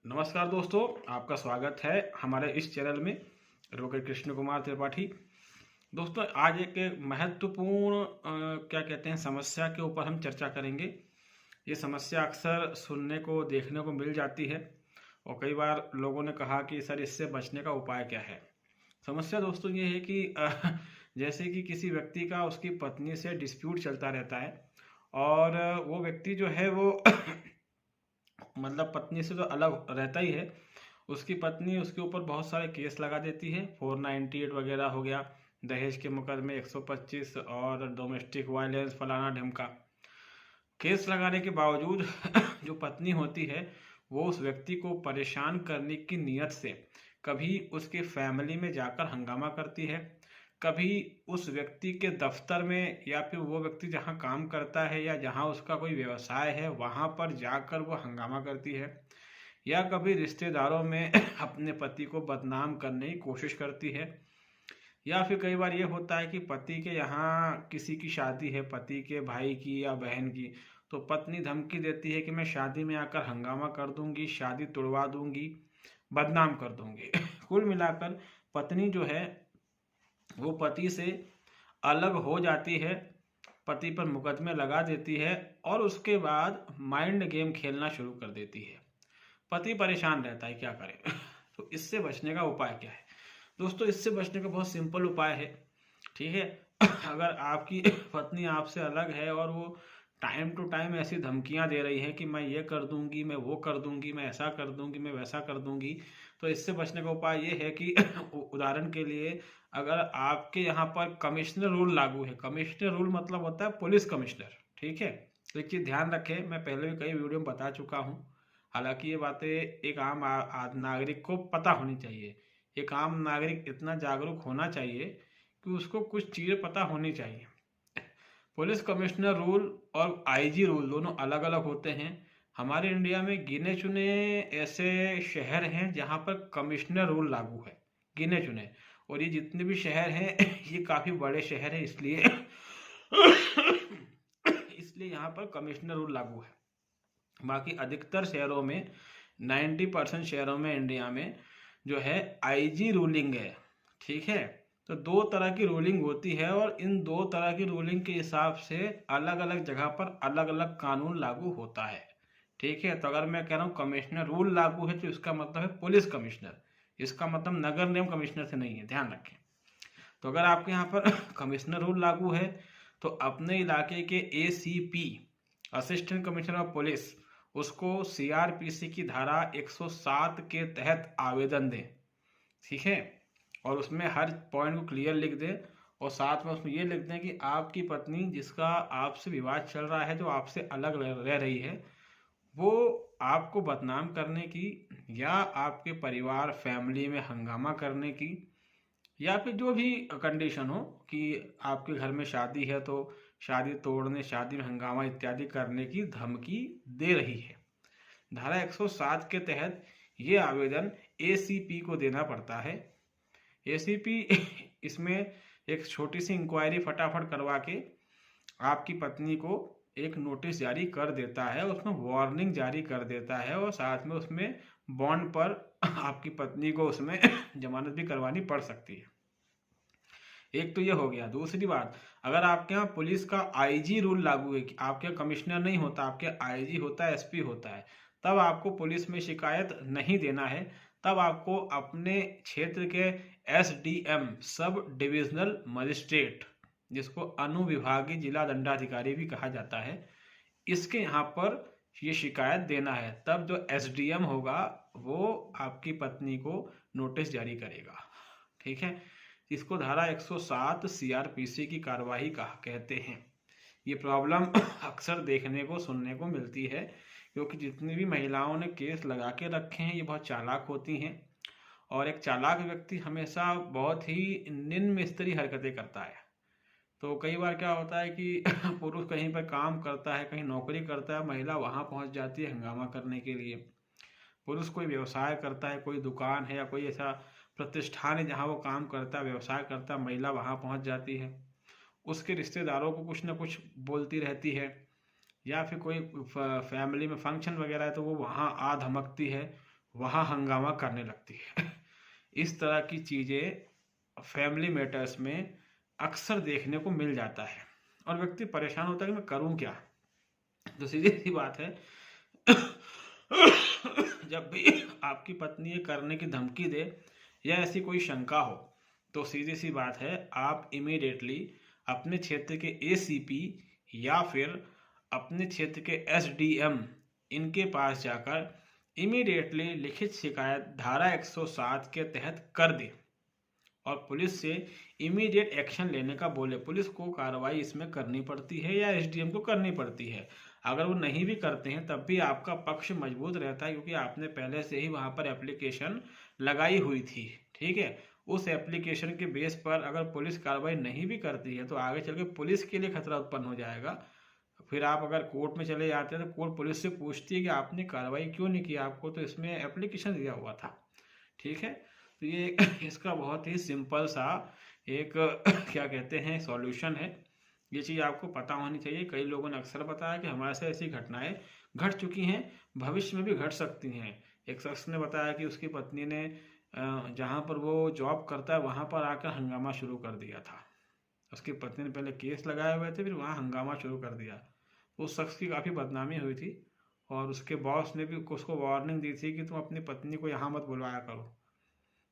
नमस्कार दोस्तों, आपका स्वागत है हमारे इस चैनल में। एडवोकेट कृष्ण कुमार त्रिपाठी। दोस्तों, आज एक महत्वपूर्ण क्या कहते हैं समस्या के ऊपर हम चर्चा करेंगे। ये समस्या अक्सर सुनने को देखने को मिल जाती है और कई बार लोगों ने कहा कि सर इससे बचने का उपाय क्या है। समस्या दोस्तों ये है कि जैसे कि किसी व्यक्ति का उसकी पत्नी से डिस्प्यूट चलता रहता है और वो व्यक्ति जो है वो मतलब पत्नी से तो अलग रहता ही है। उसकी पत्नी उसके ऊपर बहुत सारे केस लगा देती है। 498 वगैरह हो गया, दहेज के मुकदमे 125 और डोमेस्टिक वायलेंस फलाना ढिमका। केस लगाने के बावजूद जो पत्नी होती है वो उस व्यक्ति को परेशान करने की नीयत से कभी उसके फैमिली में जाकर हंगामा करती है, कभी उस व्यक्ति के दफ्तर में या फिर वो व्यक्ति जहाँ काम करता है या जहाँ उसका कोई व्यवसाय है वहाँ पर जाकर वो हंगामा करती है, या कभी रिश्तेदारों में अपने पति को बदनाम करने की कोशिश करती है। या फिर कई बार ये होता है कि पति के यहाँ किसी की शादी है, पति के भाई की या बहन की, तो पत्नी धमकी देती है कि मैं शादी में आकर हंगामा कर दूंगी, शादी तुड़वा दूंगी, बदनाम कर दूंगी। कुल मिलाकर पत्नी जो है वो पति से अलग हो जाती है, पति पर मुकदमे लगा देती है और उसके बाद माइंड गेम खेलना शुरू कर देती है। पति परेशान रहता है, क्या करे। तो इससे बचने का उपाय क्या है दोस्तों? इससे बचने का बहुत सिंपल उपाय है, ठीक है। अगर आपकी पत्नी आपसे अलग है और वो टाइम टू टाइम ऐसी धमकियां दे रही है कि मैं ये कर दूंगी, मैं वो कर दूंगी, मैं ऐसा कर दूंगी, मैं वैसा कर दूंगी, तो इससे बचने का उपाय ये है कि उदाहरण के लिए अगर आपके यहाँ पर कमिश्नर रूल लागू है, कमिश्नर रूल मतलब होता है पुलिस कमिश्नर, ठीक है। तो एक चीज़ ध्यान रखें, मैं पहले भी कई वीडियो में बता चुका हूँ। हालांकि ये बातें एक आम नागरिक को पता होनी चाहिए। एक आम नागरिक इतना जागरूक होना चाहिए कि उसको कुछ चीज़ें पता होनी चाहिए। पुलिस कमिश्नर रूल और आईजी रूल दोनों अलग अलग होते हैं। हमारे इंडिया में गिने चुने ऐसे शहर हैं जहां पर कमिश्नर रूल लागू है, गिने चुने। और ये जितने भी शहर हैं ये काफ़ी बड़े शहर हैं, इसलिए इसलिए यहाँ पर कमिश्नर रूल लागू है। बाकी अधिकतर शहरों में 90% शहरों में इंडिया में जो है आईजी रूलिंग है, ठीक है। तो दो तरह की रूलिंग होती है और इन दो तरह की रूलिंग के हिसाब से अलग अलग जगह पर अलग अलग कानून लागू होता है, ठीक है। तो अगर मैं कह रहा हूँ कमिश्नर रूल लागू है तो इसका मतलब है पुलिस कमिश्नर, इसका मतलब नगर निगम कमिश्नर से नहीं है, ध्यान रखें। तो अगर आपके यहाँ पर कमिश्नर रूल लागू है तो अपने इलाके के ACP, assistant commissioner of police, उसको सीआरपीसी की धारा 107 के तहत आवेदन दें, ठीक है। और उसमें हर पॉइंट को क्लियर लिख दें और साथ में उसमें ये लिख दें कि आपकी पत्नी जिसका आपसे विवाद चल रहा है, जो आपसे अलग रह रही है, वो आपको बदनाम करने की या आपके परिवार फैमिली में हंगामा करने की या फिर जो भी कंडीशन हो कि आपके घर में शादी है तो शादी तोड़ने, शादी में हंगामा इत्यादि करने की धमकी दे रही है। धारा 107 के तहत ये आवेदन एसीपी को देना पड़ता है। एसीपी इसमें एक छोटी सी इंक्वायरी फटाफट करवा के आपकी पत्नी को एक नोटिस जारी कर देता है, उसमें वार्निंग जारी कर देता है और साथ में उसमें बॉन्ड पर आपकी पत्नी को उसमें जमानत भी करवानी पड़ सकती है। एक तो ये हो गया। दूसरी बात, अगर आपके यहाँ पुलिस का आईजी रूल लागू है कि आपके कमिश्नर नहीं होता, आपके आईजी होता है, एसपी होता है, तब आपको पुलिस में शिकायत नहीं देना है। तब आपको अपने क्षेत्र के एसडीएम, सब डिविजनल मजिस्ट्रेट, जिसको अनुविभागीय जिला दंडाधिकारी भी कहा जाता है, इसके यहाँ पर ये शिकायत देना है। तब जो एसडीएम होगा वो आपकी पत्नी को नोटिस जारी करेगा, ठीक है। इसको धारा 107 सीआरपीसी की कार्यवाही कहते हैं। ये प्रॉब्लम अक्सर देखने को सुनने को मिलती है क्योंकि जितनी भी महिलाओं ने केस लगा के रखे हैं ये बहुत चालाक होती हैं और एक चालाक व्यक्ति हमेशा बहुत ही निम्न स्तरीय हरकतें करता है। तो कई बार क्या होता है कि पुरुष कहीं पर काम करता है, कहीं नौकरी करता है, महिला वहाँ पहुँच जाती है हंगामा करने के लिए। पुरुष कोई व्यवसाय करता है, कोई दुकान है या कोई ऐसा प्रतिष्ठान है जहाँ वो काम करता है, व्यवसाय करता है, महिला वहाँ पहुँच जाती है। उसके रिश्तेदारों को कुछ ना कुछ बोलती रहती है या फिर कोई फैमिली में फंक्शन वगैरह है तो वो वहाँ आ धमकती है, वहाँ हंगामा करने लगती है। इस तरह की चीज़ें फैमिली मैटर्स में अक्सर देखने को मिल जाता है और व्यक्ति परेशान होता है कि मैं करूं क्या। तो सीधी सी बात है, जब भी आपकी पत्नी ये करने की धमकी दे या ऐसी कोई शंका हो तो सीधी सी बात है, आप इमीडिएटली अपने क्षेत्र के एसीपी या फिर अपने क्षेत्र के एसडीएम इनके पास जाकर इमीडिएटली लिखित शिकायत धारा 107 के तहत कर दे और पुलिस से इमीडिएट एक्शन लेने का बोले। पुलिस को कार्रवाई इसमें करनी पड़ती है या एसडीएम को करनी पड़ती है। अगर वो नहीं भी करते हैं तब भी आपका पक्ष मजबूत रहता है, क्योंकि आपने पहले से ही वहाँ पर एप्लीकेशन लगाई हुई थी। ठीक है, उस एप्लीकेशन के बेस पर अगर पुलिस कार्रवाई नहीं भी करती है तो आगे चल के पुलिस के लिए खतरा उत्पन्न हो जाएगा। फिर आप अगर कोर्ट में चले जाते हैं तो कोर्ट पुलिस से पूछती है कि आपने कार्रवाई क्यों नहीं की, आपको तो इसमें एप्लीकेशन दिया हुआ था। ठीक है, तो ये इसका बहुत ही सिंपल सा एक क्या कहते हैं सॉल्यूशन है। ये चीज़ आपको पता होनी चाहिए। कई लोगों ने अक्सर बताया कि हमारे से ऐसी घटनाएं घट चुकी हैं, भविष्य में भी घट सकती हैं। एक शख्स ने बताया कि उसकी पत्नी ने जहाँ पर वो जॉब करता है वहाँ पर आकर हंगामा शुरू कर दिया था। उसकी पत्नी ने पहले केस लगाए हुए थे, फिर वहाँ हंगामा शुरू कर दिया। उस शख्स की काफ़ी बदनामी हुई थी और उसके बॉस ने भी उसको वार्निंग दी थी कि तुम अपनी पत्नी को यहाँ मत बुलाया करो,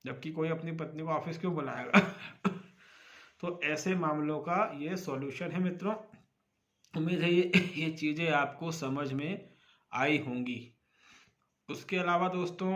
जबकि कोई अपनी पत्नी को ऑफिस क्यों बुलाएगा। तो ऐसे मामलों का ये सॉल्यूशन है मित्रों। उम्मीद है ये चीज़ें आपको समझ में आई होंगी। उसके अलावा दोस्तों